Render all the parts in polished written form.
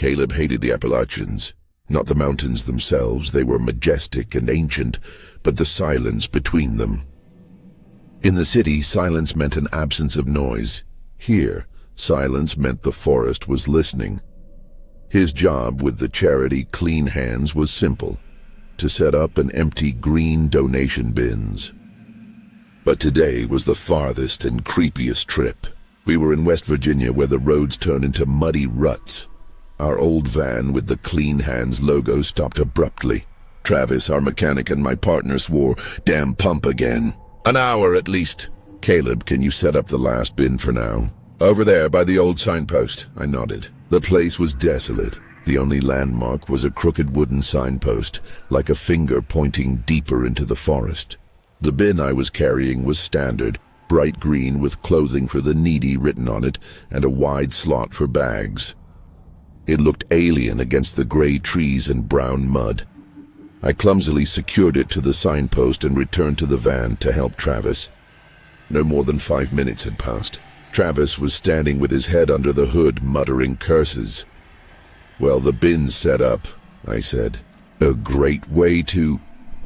Caleb hated the Appalachians. Not the mountains themselves, they were majestic and ancient, but the silence between them. In the city, silence meant an absence of noise. Here, silence meant the forest was listening. His job with the charity Clean Hands was simple: to set up and empty green donation bins. But today was the farthest and creepiest trip. We were in West Virginia, where the roads turn into muddy ruts. Our old van with the Clean Hands logo stopped abruptly. Travis, our mechanic, and my partner swore, "Damn pump again. An hour at least." "Caleb, can you set up the last bin for now?" "Over there by the old signpost," I nodded. The place was desolate. The only landmark was a crooked wooden signpost, like a finger pointing deeper into the forest. The bin I was carrying was standard, bright green with clothing for the needy written on it and a wide slot for bags. It looked alien against the gray trees and brown mud. I clumsily secured it to the signpost and returned to the van to help Travis. No more than 5 minutes had passed. Travis was standing with his head under the hood, muttering curses. "Well, the bin's set up," I said. "A great way to—"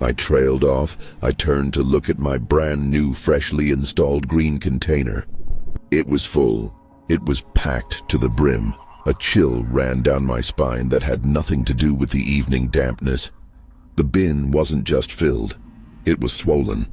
I trailed off. I turned to look at my brand new, freshly installed green container. It was full. It was packed to the brim. A chill ran down my spine that had nothing to do with the evening dampness. The bin wasn't just filled. It was swollen,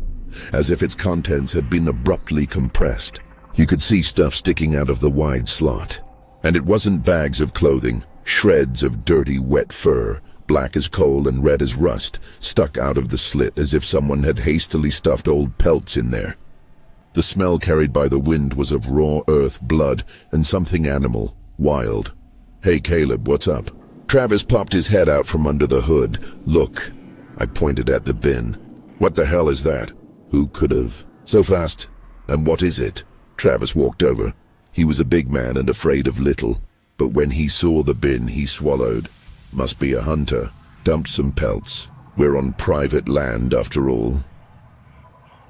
as if its contents had been abruptly compressed. You could see stuff sticking out of the wide slot. And it wasn't bags of clothing. Shreds of dirty, wet fur, black as coal and red as rust, stuck out of the slit as if someone had hastily stuffed old pelts in there. The smell carried by the wind was of raw earth, blood, and something animal. Wild. "Hey, Caleb, what's up?" Travis popped his head out from under the hood. "Look." I pointed at the bin. "What the hell is that?" "Who could have?" "So fast." "And what is it?" Travis walked over. He was a big man and afraid of little, but when he saw the bin, he swallowed. "Must be a hunter. Dumped some pelts. We're on private land after all."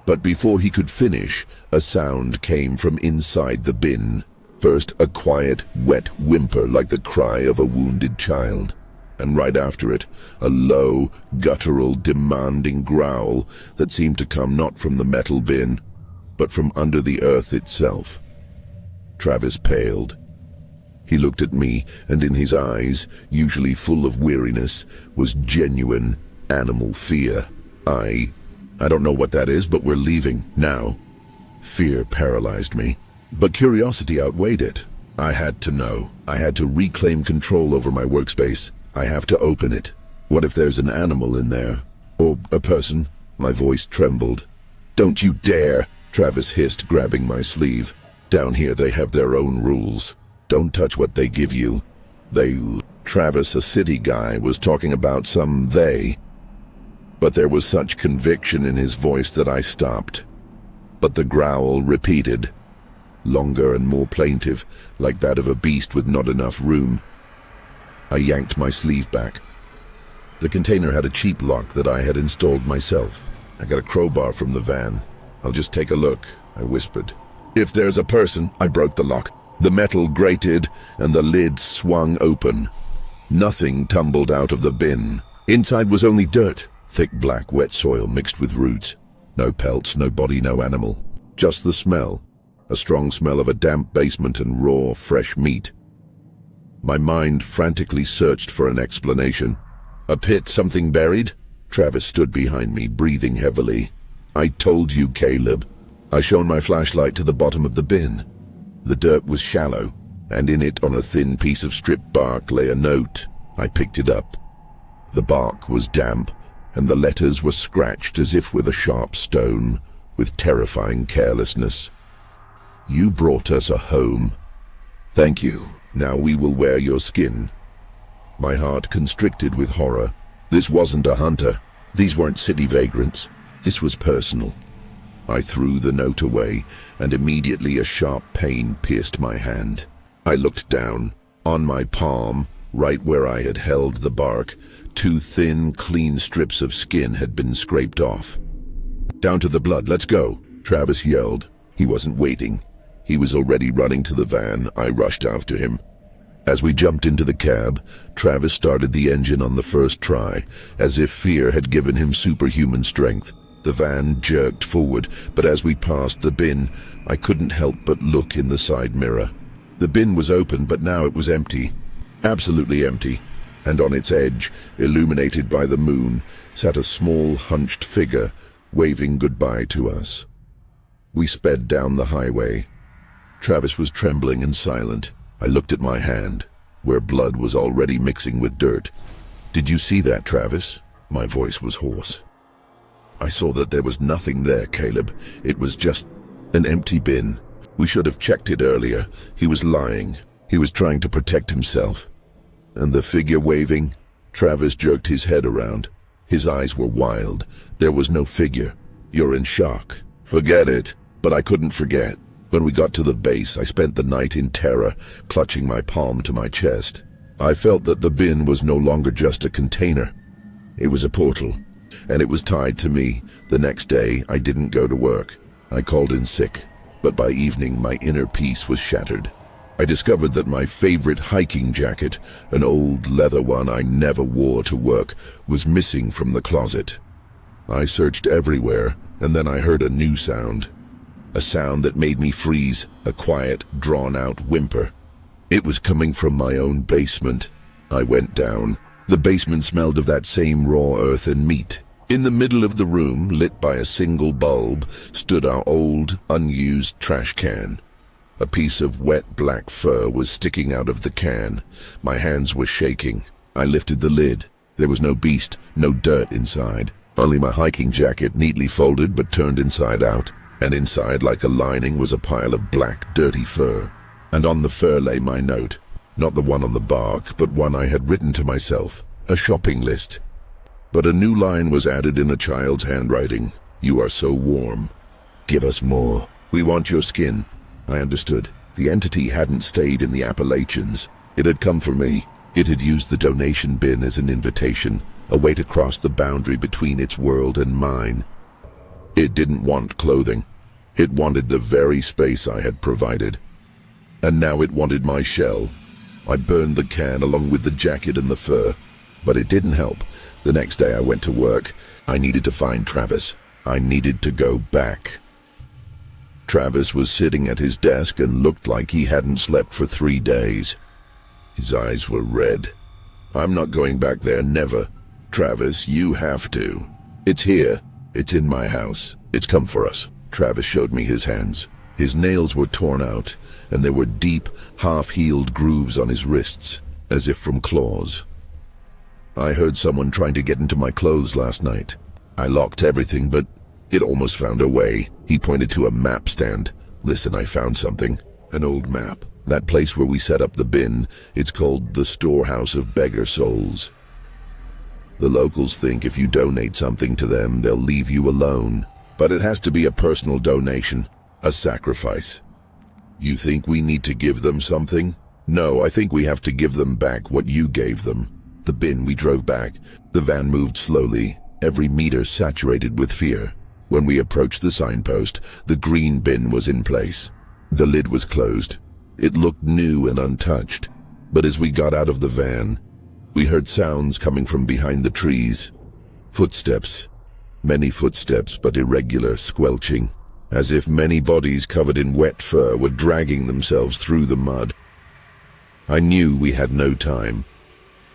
But before he could finish, a sound came from inside the bin. First, a quiet, wet whimper like the cry of a wounded child. And right after it, a low, guttural, demanding growl that seemed to come not from the metal bin, but from under the earth itself. Travis paled. He looked at me, and in his eyes, usually full of weariness, was genuine animal fear. I don't know what that is, but we're leaving, now." Fear paralyzed me. But curiosity outweighed it. I had to know. I had to reclaim control over my workspace. I have to open it. What if there's an animal in there? Or a person? My voice trembled. "Don't you dare!" Travis hissed, grabbing my sleeve. "Down here they have their own rules. Don't touch what they give you. Travis, a city guy, was talking about some they. But there was such conviction in his voice that I stopped. But the growl repeated. Longer and more plaintive, like that of a beast with not enough room. I yanked my sleeve back. The container had a cheap lock that I had installed myself. "I got a crowbar from the van. I'll just take a look," I whispered. "If there's a person," I broke the lock. The metal grated and the lid swung open. Nothing tumbled out of the bin. Inside was only dirt, thick black wet soil mixed with roots. No pelts, no body, no animal. Just the smell. A strong smell of a damp basement and raw, fresh meat. My mind frantically searched for an explanation. "A pit, something buried?" Travis stood behind me, breathing heavily. "I told you, Caleb." I shone my flashlight to the bottom of the bin. The dirt was shallow, and in it, on a thin piece of stripped bark, lay a note. I picked it up. The bark was damp, and the letters were scratched as if with a sharp stone, with terrifying carelessness. "You brought us a home. Thank you. Now we will wear your skin." My heart constricted with horror. This wasn't a hunter. These weren't city vagrants. This was personal. I threw the note away, and immediately a sharp pain pierced my hand. I looked down. On my palm, right where I had held the bark, 2 thin, clean strips of skin had been scraped off. "Down to the blood, let's go," Travis yelled. He wasn't waiting. He was already running to the van. I rushed after him. As we jumped into the cab, Travis started the engine on the first try, as if fear had given him superhuman strength. The van jerked forward, but as we passed the bin, I couldn't help but look in the side mirror. The bin was open, but now it was empty. Absolutely empty. And on its edge, illuminated by the moon, sat a small, hunched figure, waving goodbye to us. We sped down the highway. Travis was trembling and silent. I looked at my hand, where blood was already mixing with dirt. "Did you see that, Travis?" My voice was hoarse. "I saw that there was nothing there, Caleb. It was just an empty bin. We should have checked it earlier." He was lying. He was trying to protect himself. And the figure waving? Travis jerked his head around. His eyes were wild. There was no figure. "You're in shock." "Forget it." But I couldn't forget. When we got to the base, I spent the night in terror, clutching my palm to my chest. I felt that the bin was no longer just a container. It was a portal, and it was tied to me. The next day, I didn't go to work. I called in sick, but by evening, my inner peace was shattered. I discovered that my favorite hiking jacket, an old leather one I never wore to work, was missing from the closet. I searched everywhere, and then I heard a new sound. A sound that made me freeze, a quiet, drawn-out whimper. It was coming from my own basement. I went down. The basement smelled of that same raw earth and meat. In the middle of the room, lit by a single bulb, stood our old, unused trash can. A piece of wet black fur was sticking out of the can. My hands were shaking. I lifted the lid. There was no beast, no dirt inside. Only my hiking jacket, neatly folded but turned inside out. And inside, like a lining, was a pile of black, dirty fur. And on the fur lay my note. Not the one on the bark, but one I had written to myself. A shopping list. But a new line was added in a child's handwriting. "You are so warm. Give us more. We want your skin." I understood. The entity hadn't stayed in the Appalachians. It had come for me. It had used the donation bin as an invitation, a way to cross the boundary between its world and mine. It didn't want clothing. It wanted the very space I had provided. And now it wanted my shell. I burned the can along with the jacket and the fur. But it didn't help. The next day I went to work. I needed to find Travis. I needed to go back. Travis was sitting at his desk and looked like he hadn't slept for 3 days. His eyes were red. "I'm not going back there, never. Travis, you have to. It's here. It's in my house. It's come for us." Travis showed me his hands. His nails were torn out, and there were deep, half-healed grooves on his wrists, as if from claws. "I heard someone trying to get into my clothes last night. I locked everything, but it almost found a way." He pointed to a map stand. "Listen, I found something. An old map. That place where we set up the bin, it's called the Storehouse of Beggar Souls. The locals think if you donate something to them, they'll leave you alone. But it has to be a personal donation, a sacrifice." "You think we need to give them something?" "No, I think we have to give them back what you gave them." The bin, we drove back. The van moved slowly, every meter saturated with fear. When we approached the signpost, the green bin was in place. The lid was closed. It looked new and untouched. But as we got out of the van, we heard sounds coming from behind the trees. Footsteps. Many footsteps, but irregular, squelching, as if many bodies covered in wet fur were dragging themselves through the mud. I knew we had no time.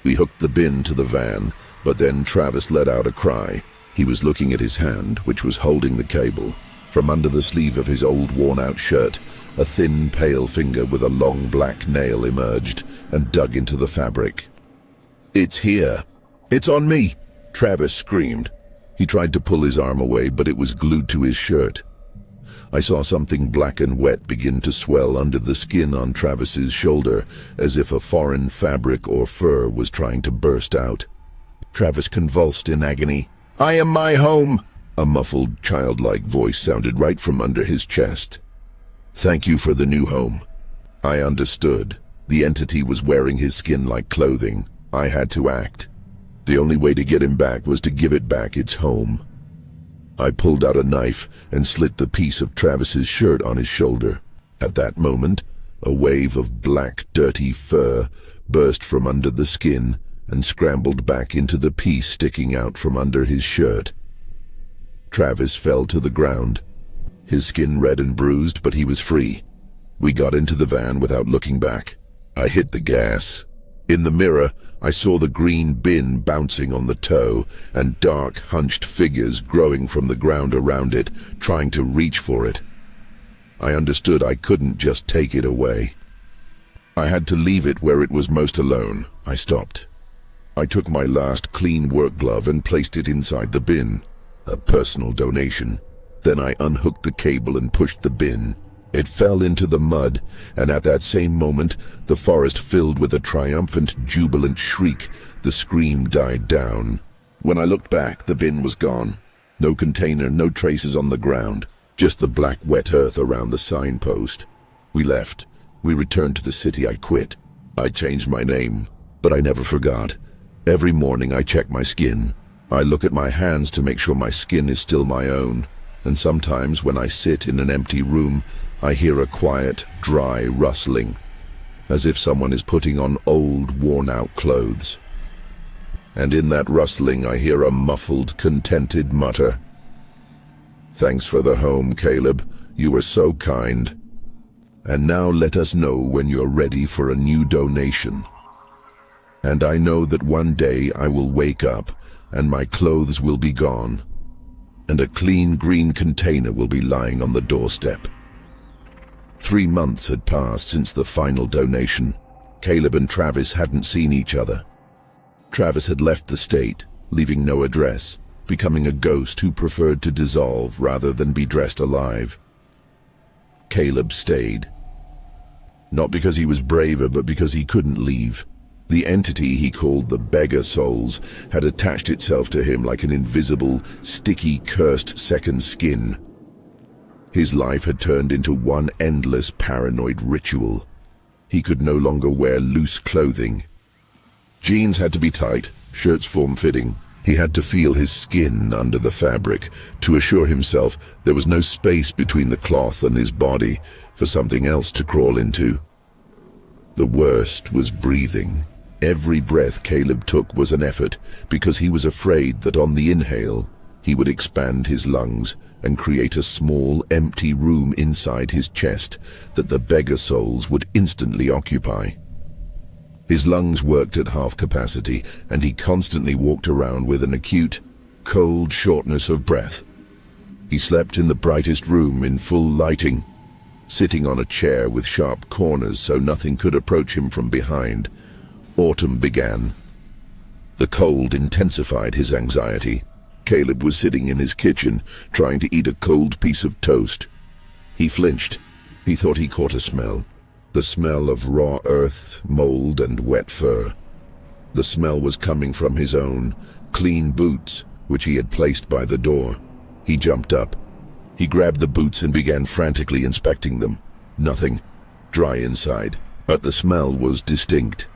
We hooked the bin to the van, but then Travis let out a cry. He was looking at his hand, which was holding the cable. From under the sleeve of his old worn-out shirt, a thin, pale finger with a long black nail emerged and dug into the fabric. "It's here. It's on me!" Travis screamed. He tried to pull his arm away, but it was glued to his shirt. I saw something black and wet begin to swell under the skin on Travis's shoulder, as if a foreign fabric or fur was trying to burst out. Travis convulsed in agony. "I am my home!" A muffled, childlike voice sounded right from under his chest. "Thank you for the new home." I understood. The entity was wearing his skin like clothing. I had to act. The only way to get him back was to give it back its home. I pulled out a knife and slit the piece of Travis's shirt on his shoulder. At that moment, A wave of black, dirty fur burst from under the skin and scrambled back into the piece sticking out from under his shirt. Travis fell to the ground, his skin red and bruised, but he was free. We got into the van without looking back. I hit the gas. In the mirror, I saw the green bin bouncing on the tow and dark, hunched figures growing from the ground around it, trying to reach for it. I understood I couldn't just take it away. I had to leave it where it was most alone. I stopped. I took my last clean work glove and placed it inside the bin, a personal donation. Then I unhooked the cable and pushed the bin. It fell into the mud, and at that same moment, the forest filled with a triumphant, jubilant shriek. The scream died down. When I looked back, the bin was gone. No container, no traces on the ground, just the black, wet earth around the signpost. We left. We returned to the city. I quit. I changed my name, but I never forgot. Every morning I check my skin. I look at my hands to make sure my skin is still my own. And sometimes when I sit in an empty room, I hear a quiet, dry rustling, as if someone is putting on old, worn-out clothes. And in that rustling I hear a muffled, contented mutter. "Thanks for the home, Caleb. You were so kind. And now let us know when you're ready for a new donation." And I know that one day I will wake up and my clothes will be gone, and a clean green container will be lying on the doorstep. 3 months had passed since the final donation. Caleb and Travis hadn't seen each other. Travis had left the state, leaving no address, becoming a ghost who preferred to dissolve rather than be dressed alive. Caleb stayed. Not because he was braver, but because he couldn't leave. The entity he called the Beggar Souls had attached itself to him like an invisible, sticky, cursed second skin. His life had turned into one endless paranoid ritual. He could no longer wear loose clothing. Jeans had to be tight, shirts form-fitting. He had to feel his skin under the fabric to assure himself there was no space between the cloth and his body for something else to crawl into. The worst was breathing. Every breath Caleb took was an effort because he was afraid that on the inhale, he would expand his lungs and create a small, empty room inside his chest that the Beggar Souls would instantly occupy. His lungs worked at half capacity, and he constantly walked around with an acute, cold shortness of breath. He slept in the brightest room in full lighting, sitting on a chair with sharp corners so nothing could approach him from behind. Autumn began. The cold intensified his anxiety. Caleb was sitting in his kitchen, trying to eat a cold piece of toast. He flinched. He thought he caught a smell. The smell of raw earth, mold, and wet fur. The smell was coming from his own clean boots, which he had placed by the door. He jumped up. He grabbed the boots and began frantically inspecting them. Nothing. Dry inside. But the smell was distinct.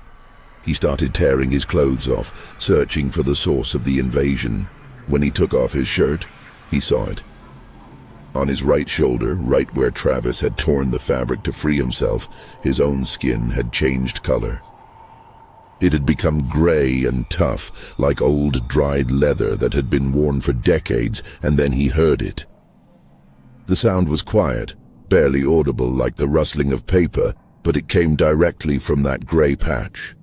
He started tearing his clothes off, searching for the source of the invasion. When he took off his shirt, he saw it. On his right shoulder, right where Travis had torn the fabric to free himself, his own skin had changed color. It had become gray and tough, like old dried leather that had been worn for decades, and then he heard it. The sound was quiet, barely audible like the rustling of paper, but it came directly from that gray patch.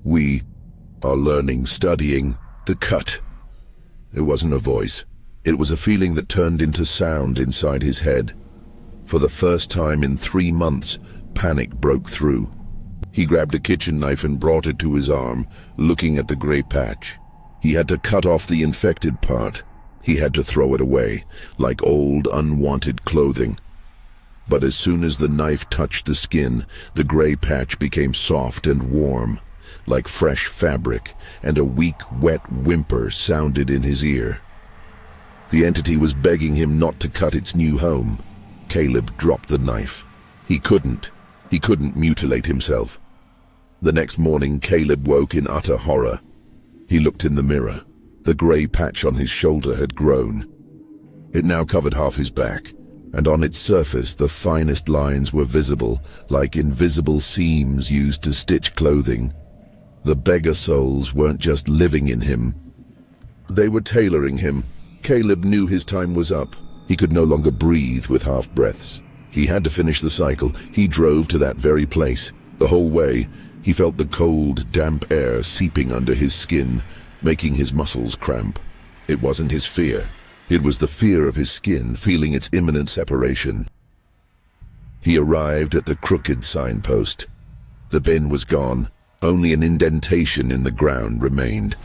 "We are learning, studying, the cut." It wasn't a voice. It was a feeling that turned into sound inside his head. For the first time in 3 months, panic broke through. He grabbed a kitchen knife and brought it to his arm, looking at the gray patch. He had to cut off the infected part. He had to throw it away, like old, unwanted clothing. But as soon as the knife touched the skin, the gray patch became soft and warm, like fresh fabric, and a weak, wet whimper sounded in his ear. The entity was begging him not to cut its new home. Caleb dropped the knife. He couldn't mutilate himself. The next morning, Caleb woke in utter horror. He looked in the mirror. The gray patch on his shoulder had grown. It now covered half his back, and on its surface the finest lines were visible, like invisible seams used to stitch clothing. The beggar souls weren't just living in him, they were tailoring him. Caleb knew his time was up. He could no longer breathe with half-breaths. He had to finish the cycle. He drove to that very place. The whole way, he felt the cold, damp air seeping under his skin, making his muscles cramp. It wasn't his fear. It was the fear of his skin feeling its imminent separation. He arrived at the crooked signpost. The bin was gone. Only an indentation in the ground remained.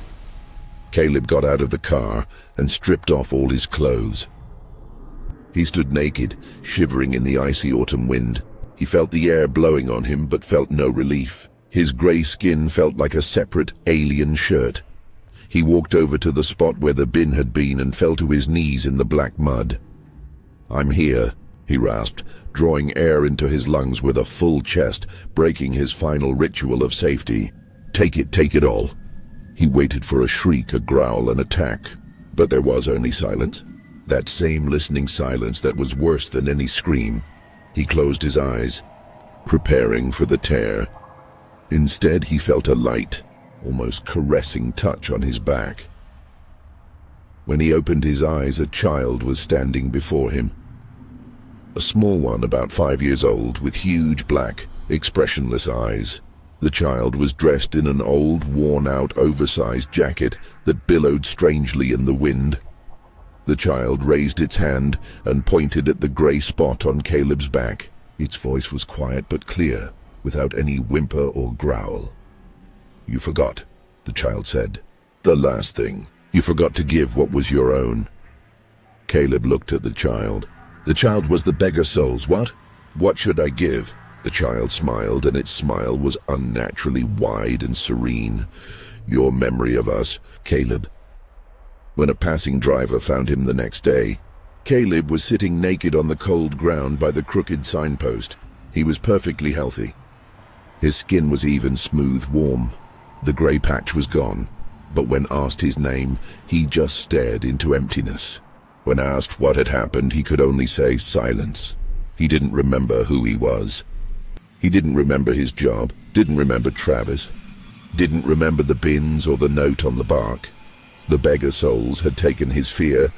Caleb got out of the car and stripped off all his clothes. He stood naked, shivering in the icy autumn wind. He felt the air blowing on him, but felt no relief. His grey skin felt like a separate, alien shirt. He walked over to the spot where the bin had been and fell to his knees in the black mud. "I'm here," he rasped, drawing air into his lungs with a full chest, breaking his final ritual of safety. Take it all." He waited for a shriek, a growl, an attack, but there was only silence. That same listening silence that was worse than any scream. He closed his eyes, preparing for the tear. Instead, he felt a light, almost caressing touch on his back. When he opened his eyes, a child was standing before him. A small one, about 5 years old, with huge black, expressionless eyes. The child was dressed in an old, worn-out, oversized jacket that billowed strangely in the wind. The child raised its hand and pointed at the grey spot on Caleb's back. Its voice was quiet but clear, without any whimper or growl. "You forgot," the child said. "The last thing. You forgot to give what was your own." Caleb looked at the child. The child was the Beggar Souls. "What? What should I give?" The child smiled, and its smile was unnaturally wide and serene. "Your memory of us, Caleb." When a passing driver found him the next day, Caleb was sitting naked on the cold ground by the crooked signpost. He was perfectly healthy. His skin was even, smooth, warm. The grey patch was gone, but when asked his name, he just stared into emptiness. When asked what had happened, he could only say silence. He didn't remember who he was. He didn't remember his job, didn't remember Travis, didn't remember the bins or the note on the bark. The Beggar Souls had taken his fear,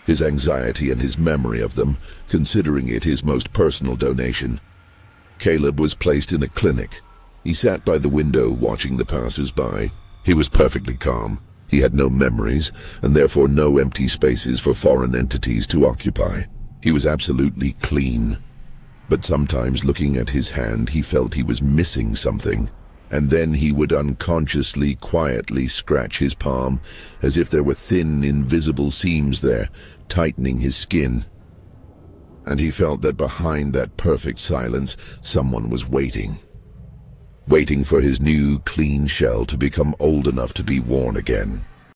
his anxiety, and his memory of them, considering it his most personal donation. Caleb was placed in a clinic. He sat by the window watching the passers-by. He was perfectly calm. He had no memories, and therefore no empty spaces for foreign entities to occupy. He was absolutely clean. But sometimes, looking at his hand, he felt he was missing something. And then he would unconsciously, quietly scratch his palm, as if there were thin, invisible seams there, tightening his skin. And he felt that behind that perfect silence, someone was waiting. Waiting for his new, clean shell to become old enough to be worn again.